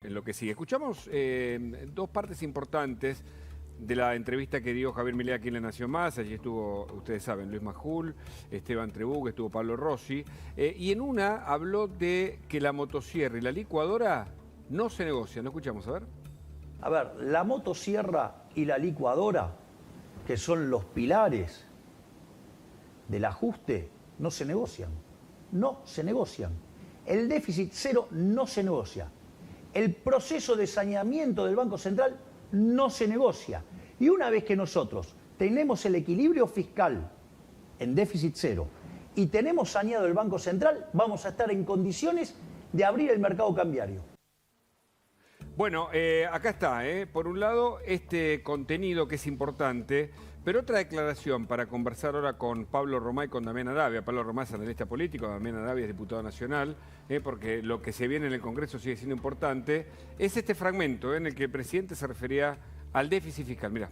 en lo que sigue. Escuchamos dos partes importantes de la entrevista que dio Javier Milei aquí en La Nación Más. Allí estuvo, ustedes saben, Luis Majul, Esteban Trebuch, estuvo Pablo Rossi. Y en una habló de que la motosierra y la licuadora no se negocian. ¿Lo escuchamos? A ver. A ver, la motosierra y la licuadora, que son los pilares del ajuste, no se negocian. No se negocian. El déficit cero no se negocia. El proceso de saneamiento del Banco Central no se negocia. Y una vez que nosotros tenemos el equilibrio fiscal en déficit cero y tenemos saneado el Banco Central, vamos a estar en condiciones de abrir el mercado cambiario. Bueno, acá está, por un lado, este contenido que es importante, pero otra declaración para conversar ahora con Pablo Romá y con Damián Arabia. Pablo Romá es analista político, Damián Arabia es diputado nacional, porque lo que se viene en el Congreso sigue siendo importante. Es este fragmento en el que el presidente se refería al déficit fiscal. Mirá.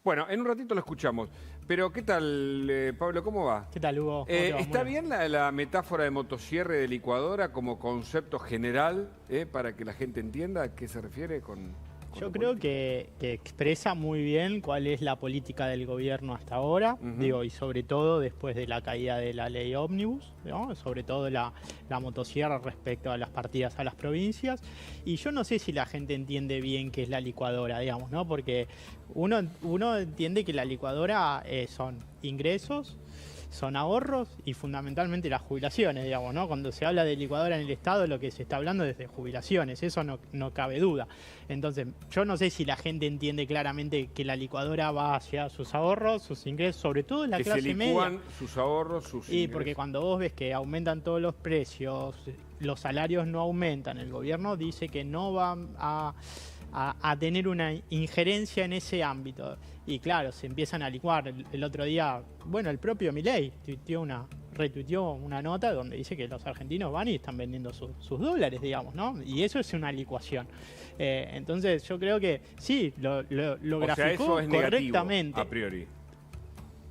Bueno, en un ratito lo escuchamos. Pero, ¿qué tal, Pablo? ¿Cómo va? ¿Qué tal, Hugo? ¿Está bien la metáfora de motosierra y de licuadora como concepto general para que la gente entienda a qué se refiere con Yo creo que expresa muy bien cuál es la política del gobierno hasta ahora, digo, y sobre todo después de la caída de la ley Ómnibus, ¿no? Sobre todo la motosierra respecto a las partidas a las provincias. Y yo no sé si la gente entiende bien qué es la licuadora, digamos, ¿no? Porque uno entiende que la licuadora son ingresos, son ahorros y fundamentalmente las jubilaciones, digamos, ¿no? Cuando se habla de licuadora en el Estado, lo que se está hablando es de jubilaciones, eso no cabe duda. Entonces, yo no sé si la gente entiende claramente que la licuadora va hacia sus ahorros, sus ingresos, sobre todo en la clase media. Que se licúan sus ahorros, sus ingresos. Y porque cuando vos ves que aumentan todos los precios, los salarios no aumentan, el gobierno dice que no va a tener una injerencia en ese ámbito. Y claro, se empiezan a licuar. El otro día, bueno, el propio Milei retuiteó una nota donde dice que los argentinos van y están vendiendo sus dólares, digamos, ¿no? Y eso es una licuación. Entonces yo creo que sí, lo graficó eso es correctamente. Negativo, a priori.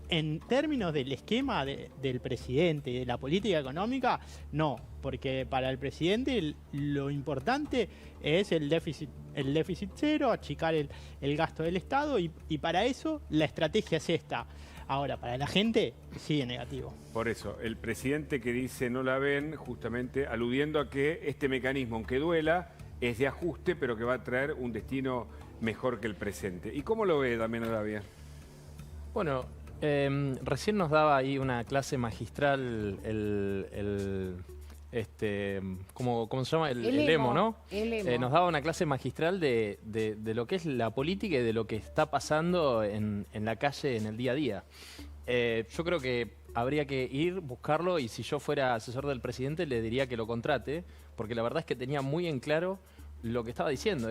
En términos del esquema del presidente y de la política económica, no, porque para el presidente lo importante es el déficit cero, achicar el gasto del Estado y para eso la estrategia es esta. Ahora, para la gente sigue negativo. Por eso, el presidente que dice no la ven, justamente aludiendo a que este mecanismo, aunque duela, es de ajuste, pero que va a traer un destino mejor que el presente. ¿Y cómo lo ve Damián Arabia? Bueno, recién nos daba ahí una clase magistral ¿cómo se llama? El EMO, ¿no? El EMO. Nos daba una clase magistral de lo que es la política y de lo que está pasando en la calle en el día a día. Yo creo que habría que ir, buscarlo, y si yo fuera asesor del presidente le diría que lo contrate, porque la verdad es que tenía muy en claro lo que estaba diciendo.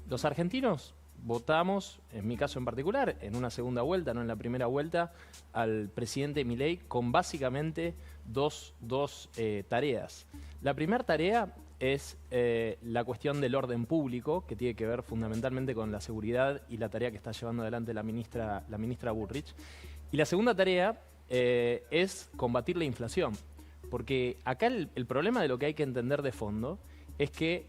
Los argentinos votamos, en mi caso en particular, en una segunda vuelta, no en la primera vuelta, al presidente Milei con básicamente dos tareas. La primera tarea es la cuestión del orden público, que tiene que ver fundamentalmente con la seguridad y la tarea que está llevando adelante la ministra Bullrich. Y la segunda tarea es combatir la inflación, porque acá el problema de lo que hay que entender de fondo es que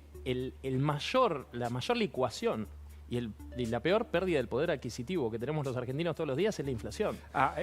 la mayor licuación y la peor pérdida del poder adquisitivo que tenemos los argentinos todos los días es la inflación.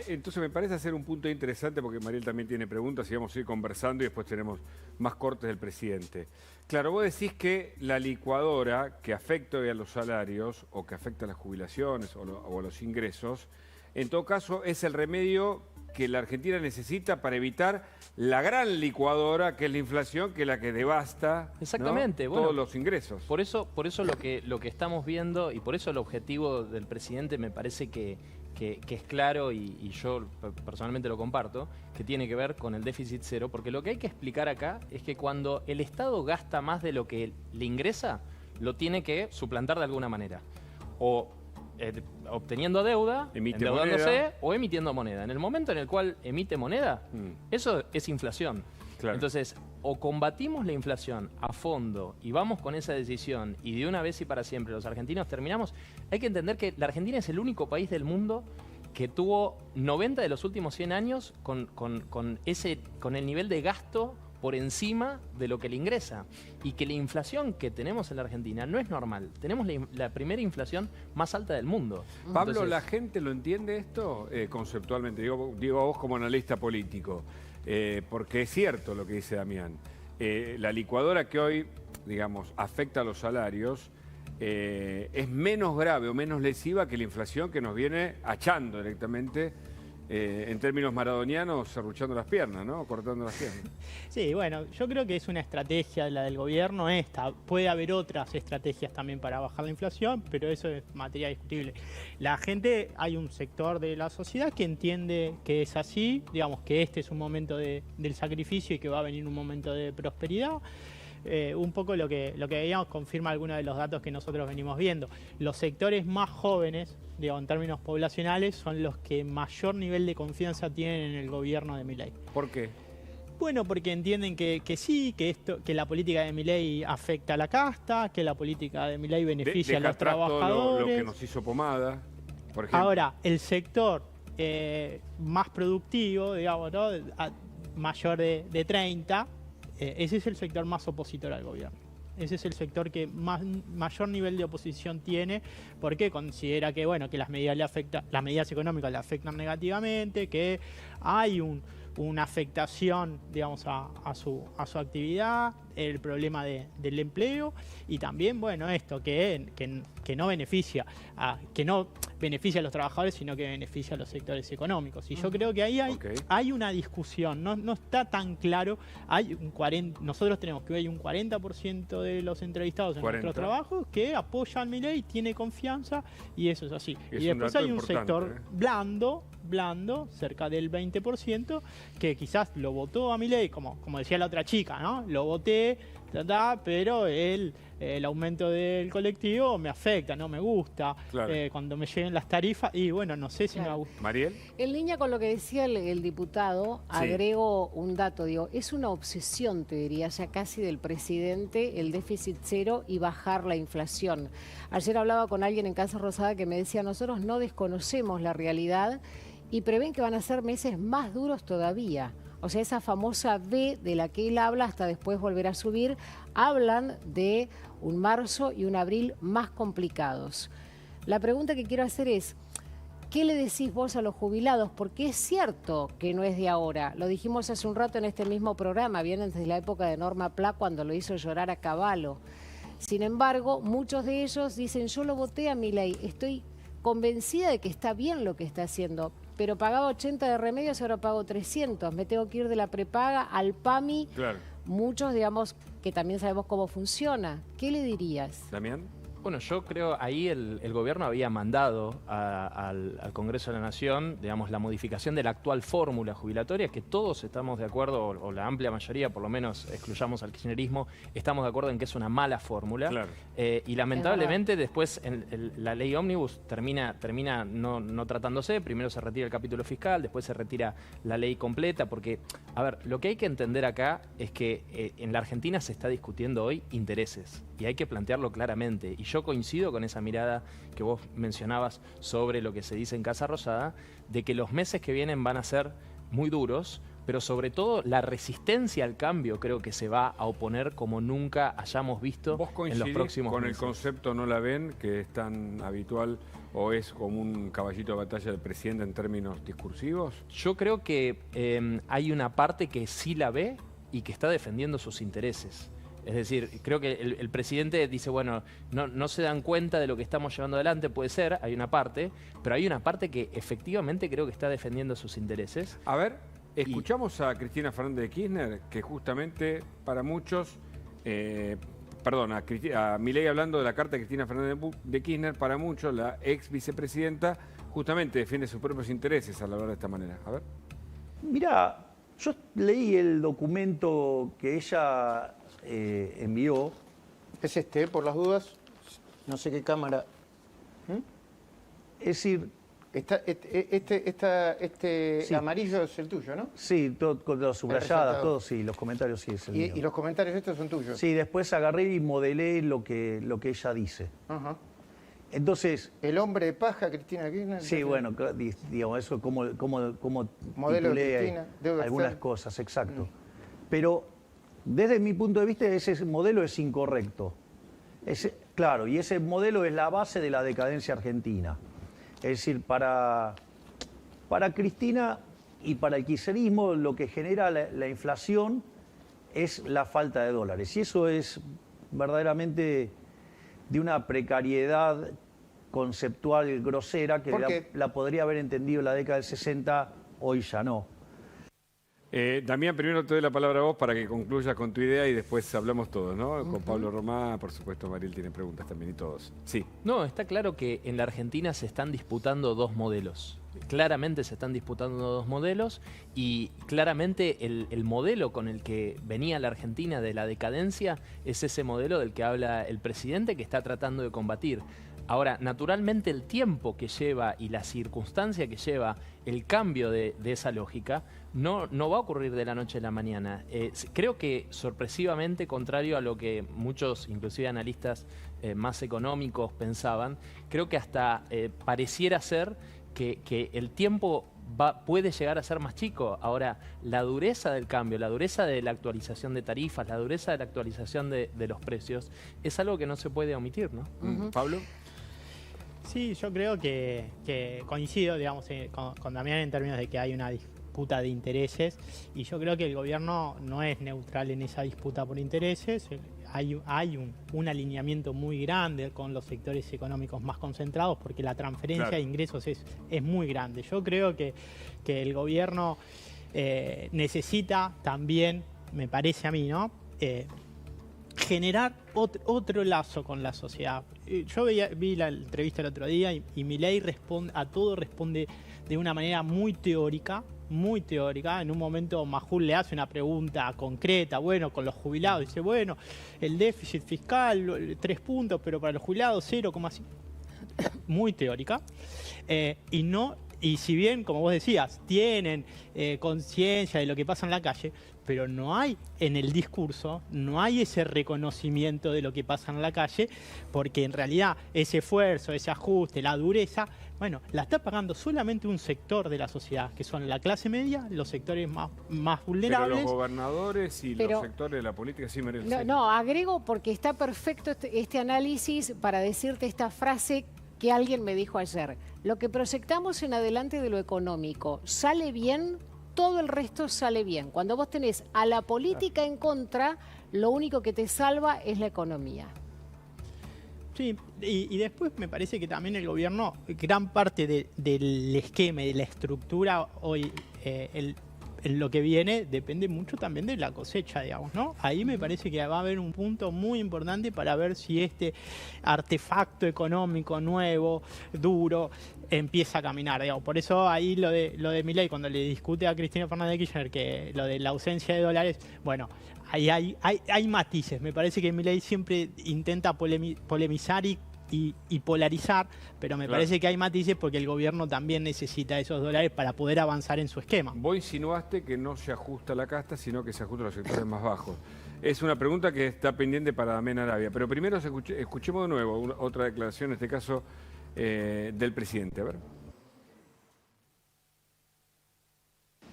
Entonces me parece hacer un punto interesante, porque Mariel también tiene preguntas y vamos a ir conversando y después tenemos más cortes del presidente. Claro, vos decís que la licuadora que afecta a los salarios o que afecta a las jubilaciones o a los ingresos, en todo caso es el remedio que la Argentina necesita para evitar la gran licuadora que es la inflación, que es la que devasta, exactamente, ¿no? Todos los ingresos. Por eso lo que estamos viendo, y por eso el objetivo del presidente me parece que es claro, y yo personalmente lo comparto, que tiene que ver con el déficit cero, porque lo que hay que explicar acá es que cuando el Estado gasta más de lo que le ingresa, lo tiene que suplantar de alguna manera. O obteniendo deuda, endeudándose moneda, o emitiendo moneda. En el momento en el cual emite moneda, eso es inflación. Claro. Entonces, o combatimos la inflación a fondo y vamos con esa decisión y de una vez y para siempre los argentinos terminamos. Hay que entender que la Argentina es el único país del mundo que tuvo 90 de los últimos 100 años con el nivel de gasto por encima de lo que le ingresa. Y que la inflación que tenemos en la Argentina no es normal. Tenemos la primera inflación más alta del mundo. Pablo, Entonces, ¿la gente lo entiende esto conceptualmente? Digo a vos como analista político, porque es cierto lo que dice Damián. La licuadora que hoy, digamos, afecta a los salarios es menos grave o menos lesiva que la inflación que nos viene achando directamente, en términos maradonianos, serruchando las piernas, ¿no? Cortando las piernas. Sí, bueno, yo creo que es una estrategia la del gobierno esta. Puede haber otras estrategias también para bajar la inflación, pero eso es materia discutible. La gente, hay un sector de la sociedad que entiende que es así, digamos que este es un momento del sacrificio y que va a venir un momento de prosperidad. Un poco lo que veíamos confirma algunos de los datos que nosotros venimos viendo. Los sectores más jóvenes, digo, en términos poblacionales, son los que mayor nivel de confianza tienen en el gobierno de Milei. ¿Por qué? Bueno, porque entienden que sí, que la política de Milei afecta a la casta, que la política de Milei beneficia a Deja los atrás todo trabajadores. lo que nos hizo Pomada, por ejemplo. Ahora, el sector más productivo, digamos, ¿no? Mayor de 30, ese es el sector más opositor al gobierno. Ese es el sector que mayor nivel de oposición tiene, porque considera que, bueno, que las medidas económicas le afectan negativamente, que hay una afectación, digamos, a su actividad, el problema del empleo y también, bueno, esto que no beneficia a los trabajadores, sino que beneficia a los sectores económicos. Y yo creo que ahí hay una discusión, no está tan claro. Nosotros tenemos que hoy hay un 40% de los entrevistados en nuestros trabajos que apoyan a Milei, tiene confianza, y eso es así. Y después hay un sector blando, cerca del 20%, que quizás lo votó a Milei, como decía la otra chica, ¿no? Lo voté, pero el aumento del colectivo me afecta, no me gusta. Claro. Cuando me lleguen las tarifas, y bueno, no sé si me va a gustar. ¿Mariel? En línea con lo que decía el diputado, agrego un dato, es una obsesión, te diría, ya casi del presidente, el déficit cero y bajar la inflación. Ayer hablaba con alguien en Casa Rosada que me decía, nosotros no desconocemos la realidad y prevén que van a ser meses más duros todavía. O sea, esa famosa V de la que él habla hasta después volver a subir, hablan de un marzo y un abril más complicados. La pregunta que quiero hacer es, ¿qué le decís vos a los jubilados? Porque es cierto que no es de ahora. Lo dijimos hace un rato en este mismo programa, vienen desde la época de Norma Pla cuando lo hizo llorar a Cavallo. Sin embargo, muchos de ellos dicen, yo lo voté a Milei, estoy convencida de que está bien lo que está haciendo, pero pagaba 80 de remedios, ahora pago 300, me tengo que ir de la prepaga al PAMI. Claro. Muchos, digamos, que también sabemos cómo funciona. ¿Qué le dirías? Damián. Bueno, yo creo ahí el gobierno había mandado al Congreso de la Nación, digamos, la modificación de la actual fórmula jubilatoria, que todos estamos de acuerdo, o la amplia mayoría, por lo menos excluyamos al kirchnerismo, estamos de acuerdo en que es una mala fórmula. Claro. Y lamentablemente después la ley ómnibus termina no tratándose. Primero se retira el capítulo fiscal, después se retira la ley completa, porque, a ver, lo que hay que entender acá es que en la Argentina se está discutiendo hoy intereses, y hay que plantearlo claramente. Y yo coincido con esa mirada que vos mencionabas sobre lo que se dice en Casa Rosada, de que los meses que vienen van a ser muy duros, pero sobre todo la resistencia al cambio creo que se va a oponer como nunca hayamos visto en los próximos con meses. El concepto no la ven, que es tan habitual, o es como un caballito de batalla del presidente en términos discursivos? Yo creo que hay una parte que sí la ve y que está defendiendo sus intereses. Es decir, creo que el presidente dice, bueno, no se dan cuenta de lo que estamos llevando adelante, puede ser, hay una parte, pero hay una parte que efectivamente creo que está defendiendo sus intereses. A ver, escuchamos a Cristina Fernández de Kirchner, que justamente para muchos, a Milei hablando de la carta de Cristina Fernández de Kirchner, para muchos, la ex vicepresidenta, justamente defiende sus propios intereses al hablar de esta manera. A ver. Mirá, yo leí el documento que ella envió. Es por las dudas, no sé qué cámara. Es decir, sí. Amarillo es el tuyo, ¿no? Sí, todo, con las subrayadas, todo, sí, los comentarios sí es el mío. ¿Y los comentarios estos son tuyos? Sí, después agarré y modelé lo que ella dice. Ajá. Entonces... ¿El hombre de paja, Cristina Kirchner? Sí, bueno, digamos, eso como modelo titulé de Cristina, algunas cosas, exacto. Pero Desde mi punto de vista, ese modelo es incorrecto. Claro, y ese modelo es la base de la decadencia argentina. Es decir, para Cristina y para el kirchnerismo lo que genera la inflación es la falta de dólares. Y eso es verdaderamente de una precariedad conceptual grosera que la podría haber entendido en la década del 60, hoy ya no. Damián, primero te doy la palabra a vos para que concluyas con tu idea y después hablamos todos, ¿no? Con Pablo Romá, por supuesto, Mariel tiene preguntas también y todos. Sí. No, está claro que en la Argentina se están disputando dos modelos. Claramente se están disputando dos modelos y claramente el modelo con el que venía la Argentina de la decadencia es ese modelo del que habla el presidente, que está tratando de combatir. Ahora, naturalmente el tiempo que lleva y la circunstancia que lleva el cambio de esa lógica no va a ocurrir de la noche a la mañana. Creo que sorpresivamente, contrario a lo que muchos, inclusive analistas más económicos, pensaban, creo que hasta pareciera ser que el tiempo puede llegar a ser más chico. Ahora, la dureza del cambio, la dureza de la actualización de tarifas, la dureza de la actualización de los precios, es algo que no se puede omitir, ¿no? ¿Pablo? Sí, yo creo que coincido, digamos, con Damián en términos de que hay una disputa de intereses y yo creo que el gobierno no es neutral en esa disputa por intereses. Hay un alineamiento muy grande con los sectores económicos más concentrados porque la transferencia de ingresos es muy grande. Yo creo que el gobierno necesita también, me parece a mí, ¿no? Generar otro lazo con la sociedad. Yo vi la entrevista el otro día y Milei responde de una manera muy teórica. En un momento Majul le hace una pregunta concreta, bueno, con los jubilados, dice, bueno, el déficit fiscal, 3 puntos, pero para los jubilados 0,5. Muy teórica. Y si bien, como vos decías, tienen conciencia de lo que pasa en la calle, pero no hay en el discurso, no hay ese reconocimiento de lo que pasa en la calle, porque en realidad ese esfuerzo, ese ajuste, la dureza, bueno, la está pagando solamente un sector de la sociedad, que son la clase media, los sectores más vulnerables. Pero los gobernadores y los sectores de la política sí merecen. No, agrego porque está perfecto este análisis para decirte esta frase que alguien me dijo ayer. Lo que proyectamos en adelante de lo económico sale bien, todo el resto sale bien. Cuando vos tenés a la política en contra, lo único que te salva es la economía. Sí, y después me parece que también el gobierno, gran parte del esquema y de la estructura hoy, en lo que viene, depende mucho también de la cosecha, digamos, ¿no? Ahí me parece que va a haber un punto muy importante para ver si este artefacto económico nuevo, duro, empieza a caminar, digamos. Por eso ahí lo de Milei, cuando le discute a Cristina Fernández de Kirchner que lo de la ausencia de dólares, bueno, ahí hay matices. Me parece que Milei siempre intenta polemizar y polarizar, pero me parece que hay matices porque el gobierno también necesita esos dólares para poder avanzar en su esquema. Vos insinuaste que no se ajusta la casta, sino que se ajusta a los sectores más bajos. Es una pregunta que está pendiente para Damián Arabia, pero primero escuchemos de nuevo otra declaración, en este caso del presidente. A ver.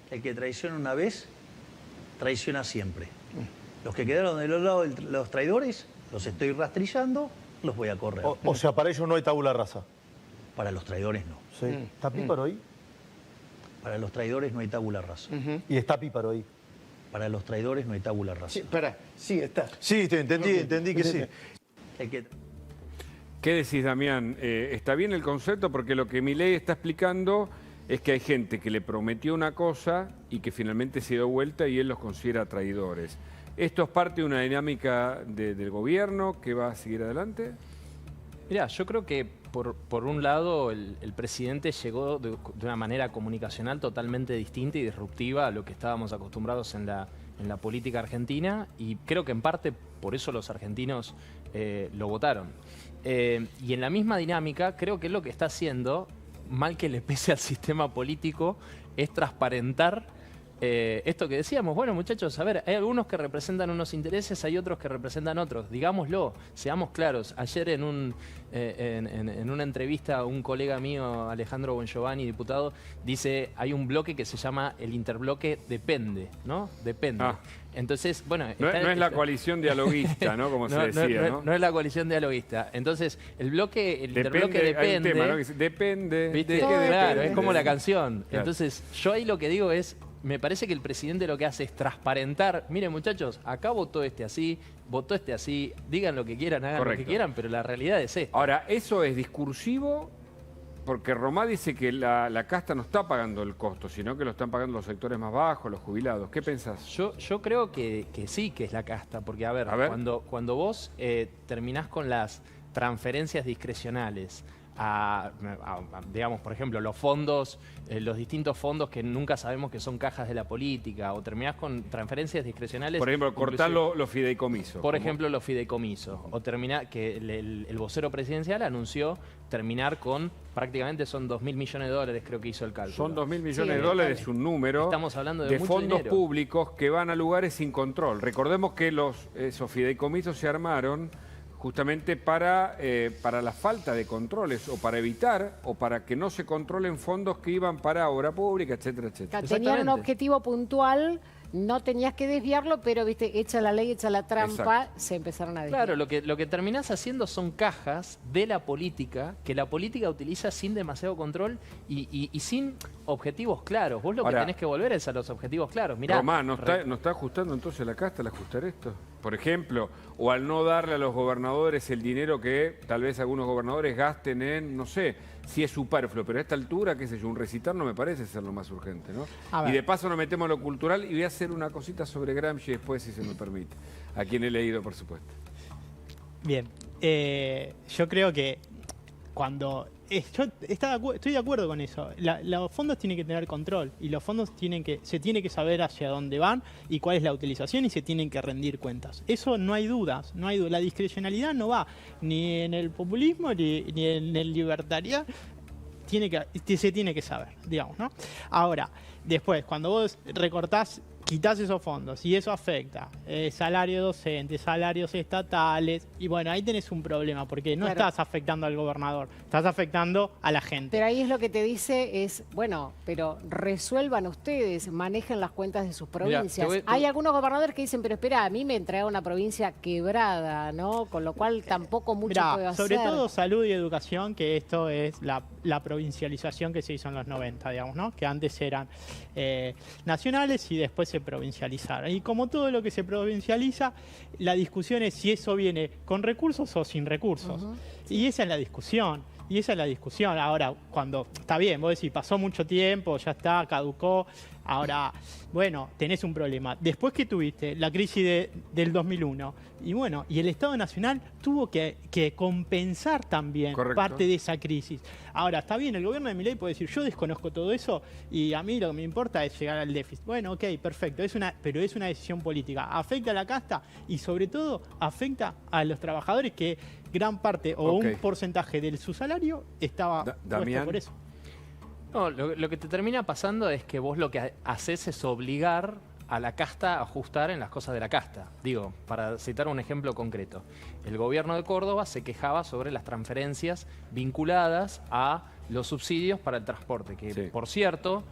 El que traiciona una vez, traiciona siempre. Los que quedaron del otro lado de los traidores, los estoy rastrillando, los voy a correr. O sea, para ellos no hay tabula rasa. Para los traidores no. Sí. ¿Está Píparo ahí? Para los traidores no hay tabula rasa. Y está Píparo ahí. Para los traidores no hay tabula rasa. Sí, sí, está. Sí, entendí que sí. ¿Qué decís, Damián? ¿Está bien el concepto? Porque lo que Milei está explicando es que hay gente que le prometió una cosa y que finalmente se dio vuelta y él los considera traidores. ¿Esto es parte de una dinámica del gobierno que va a seguir adelante? Mirá, yo creo que por un lado el presidente llegó de una manera comunicacional totalmente distinta y disruptiva a lo que estábamos acostumbrados en la política argentina y creo que en parte por eso los argentinos lo votaron. Y en la misma dinámica creo que lo que está haciendo, mal que le pese al sistema político, es transparentar esto que decíamos, bueno muchachos, a ver, hay algunos que representan unos intereses, hay otros que representan otros, digámoslo, seamos claros. Ayer en una entrevista un colega mío, Alejandro Bongiovanni, diputado, dice, hay un bloque que se llama el interbloque depende, ¿no? Depende. Entonces, bueno... No es la coalición dialoguista, ¿no? Como se decía, ¿no? No es la coalición dialoguista. Entonces, el interbloque depende... Hay un tema, ¿no? Que dice, depende, ¿viste? ¿de qué Claro, depende? es como la canción. Claro. Entonces, yo ahí lo que digo es, me parece que el presidente lo que hace es transparentar. Miren, muchachos, acá votó este así, digan lo que quieran, hagan lo que quieran, pero la realidad es esta. Ahora, ¿eso es discursivo? Porque Romá dice que la casta no está pagando el costo, sino que lo están pagando los sectores más bajos, los jubilados. ¿Qué pensás? Yo creo que sí que es la casta, porque a ver. Cuando vos terminás con las transferencias discrecionales digamos, por ejemplo, los fondos, los distintos fondos que nunca sabemos que son cajas de la política, o terminás con transferencias discrecionales... Por ejemplo, cortar los fideicomisos. Por ejemplo, los fideicomisos. O terminar, que el vocero presidencial anunció terminar con, prácticamente son 2.000 millones de dólares, creo que hizo el cálculo. Son 2.000 millones de dólares, un número. Estamos hablando de mucho fondos dinero. públicos que van a lugares sin control. Recordemos que esos fideicomisos se armaron justamente para la falta de controles, o para evitar, o para que no se controlen fondos que iban para obra pública, etcétera, etcétera. Tenían un objetivo puntual, no tenías que desviarlo, pero viste, hecha la ley, hecha la trampa, se empezaron a desviar. Claro, lo que terminás haciendo son cajas de la política, que la política utiliza sin demasiado control y sin objetivos claros. Vos lo que tenés que volver es a los objetivos claros. Mirá, Román, ¿no está ajustando entonces la casta al ajustar esto? Por ejemplo, o al no darle a los gobernadores el dinero que tal vez algunos gobernadores gasten en, no sé, si es superfluo, pero a esta altura, qué sé yo, un recital no me parece ser lo más urgente, ¿no? Y de paso nos metemos en lo cultural, y voy a hacer una cosita sobre Gramsci después, si se me permite, a quien he leído, por supuesto. Bien, yo creo que cuando... estoy de acuerdo con eso. Los fondos tienen que tener control, y los fondos se tiene que saber hacia dónde van y cuál es la utilización, y se tienen que rendir cuentas. Eso no hay dudas, no hay dudas. La discrecionalidad no va ni en el populismo ni en el libertariano. Se tiene que saber, digamos, ¿no? Ahora, después, cuando vos recortás, quitás esos fondos y eso afecta salario docente, salarios estatales, y bueno, ahí tenés un problema, porque no estás afectando al gobernador, estás afectando a la gente. Pero ahí es lo que te dice es, bueno, pero resuelvan ustedes, manejen las cuentas de sus provincias. Hay algunos gobernadores que dicen, pero espera, a mí me entrega una provincia quebrada, ¿no? Con lo cual tampoco mucho puedo hacer. Sobre todo salud y educación, que esto es la provincialización que se hizo en los 90, digamos, ¿no? Que antes eran nacionales y después se provincializaron. Y como todo lo que se provincializa, la discusión es si eso viene con recursos o sin recursos. Y esa es la discusión. Ahora, cuando está bien, vos decís, pasó mucho tiempo, ya está, caducó. Ahora, bueno, tenés un problema. Después que tuviste la crisis del 2001, y bueno, y el Estado Nacional tuvo que compensar también parte de esa crisis. Ahora, está bien, el gobierno de Milei puede decir, yo desconozco todo eso y a mí lo que me importa es llegar al déficit. Bueno, ok, perfecto, pero es una decisión política. Afecta a la casta y sobre todo afecta a los trabajadores, que gran parte o un porcentaje de su salario estaba puesto por eso. No, lo que te termina pasando es que vos lo que haces es obligar a la casta a ajustar en las cosas de la casta. Digo, para citar un ejemplo concreto, el gobierno de Córdoba se quejaba sobre las transferencias vinculadas a los subsidios para el transporte, que por cierto,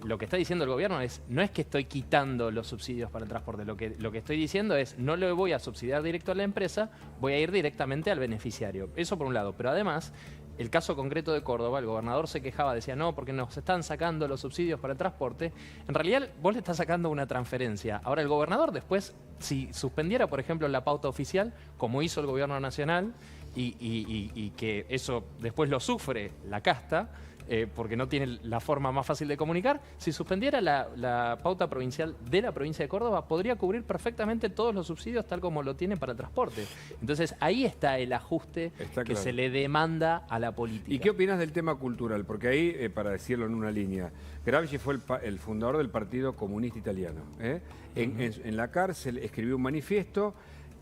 lo que está diciendo el gobierno no es que estoy quitando los subsidios para el transporte, lo que estoy diciendo es no le voy a subsidiar directo a la empresa, voy a ir directamente al beneficiario. Eso por un lado, pero además, el caso concreto de Córdoba, el gobernador se quejaba, decía, no, porque nos están sacando los subsidios para el transporte. En realidad, vos le estás sacando una transferencia. Ahora, el gobernador después, si suspendiera, por ejemplo, la pauta oficial, como hizo el gobierno nacional, y que eso después lo sufre la casta, porque no tiene la forma más fácil de comunicar, si suspendiera la pauta provincial de la provincia de Córdoba, podría cubrir perfectamente todos los subsidios tal como lo tiene para el transporte. Entonces, ahí está el ajuste que se le demanda a la política. ¿Y qué opinas del tema cultural? Porque ahí, para decirlo en una línea, Gramsci fue el fundador del Partido Comunista Italiano. En la cárcel escribió un manifiesto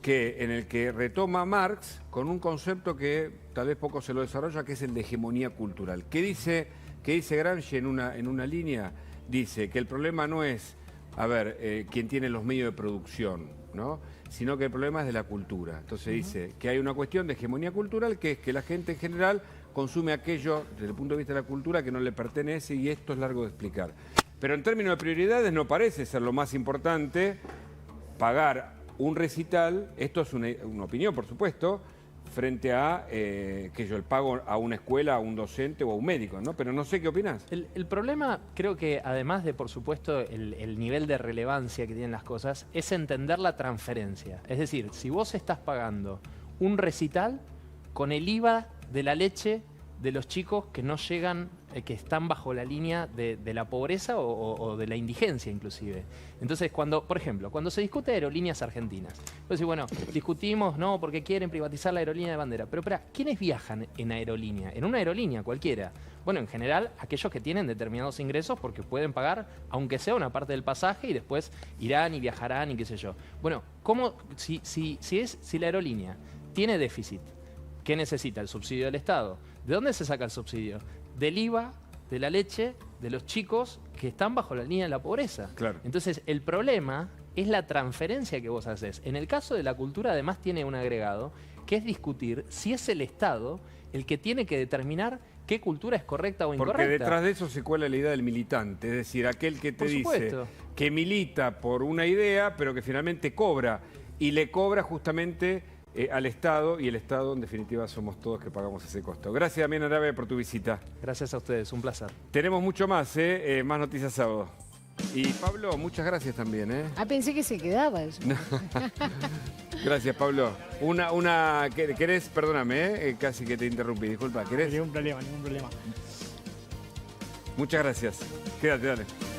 en el que retoma Marx con un concepto que tal vez poco se lo desarrolla, que es el de hegemonía cultural. ¿Qué dice Gramsci en una línea? Dice que el problema no es a ver, quien tiene los medios de producción, ¿no? Sino que el problema es de la cultura. Entonces dice que hay una cuestión de hegemonía cultural, que es que la gente en general consume aquello, desde el punto de vista de la cultura, que no le pertenece, y esto es largo de explicar. Pero en términos de prioridades no parece ser lo más importante pagar un recital, esto es una opinión, por supuesto, frente a el pago a una escuela, a un docente o a un médico, ¿no? Pero no sé qué opinás. El problema, creo que además de, por supuesto, el nivel de relevancia que tienen las cosas, es entender la transferencia. Es decir, si vos estás pagando un recital con el IVA de la leche de los chicos que no llegan, que están bajo la línea de la pobreza o de la indigencia inclusive. Entonces, por ejemplo, cuando se discute de aerolíneas argentinas, pues bueno, discutimos, no, porque quieren privatizar la aerolínea de bandera, pero ¿quiénes viajan en aerolínea? En una aerolínea cualquiera. Bueno, en general, aquellos que tienen determinados ingresos porque pueden pagar, aunque sea una parte del pasaje, y después irán y viajarán y qué sé yo. Bueno, si la aerolínea tiene déficit, ¿qué necesita? El subsidio del Estado. ¿De dónde se saca el subsidio? Del IVA, de la leche, de los chicos que están bajo la línea de la pobreza. Claro. Entonces, el problema es la transferencia que vos haces. En el caso de la cultura, además, tiene un agregado, que es discutir si es el Estado el que tiene que determinar qué cultura es correcta o incorrecta. Porque detrás de eso se cuela la idea del militante, es decir, aquel que te dice que milita por una idea, pero que finalmente cobra, y le cobra justamente al Estado, y el Estado en definitiva somos todos que pagamos ese costo. Gracias, Damián Arabia, por tu visita. Gracias a ustedes, un placer. Tenemos mucho más, más noticias sábado. Y Pablo, muchas gracias también. Pensé que se quedaba eso. Gracias, Pablo. ¿Querés? Perdóname, casi que te interrumpí, disculpa. ¿Querés? Ningún problema. Muchas gracias. Quédate, dale.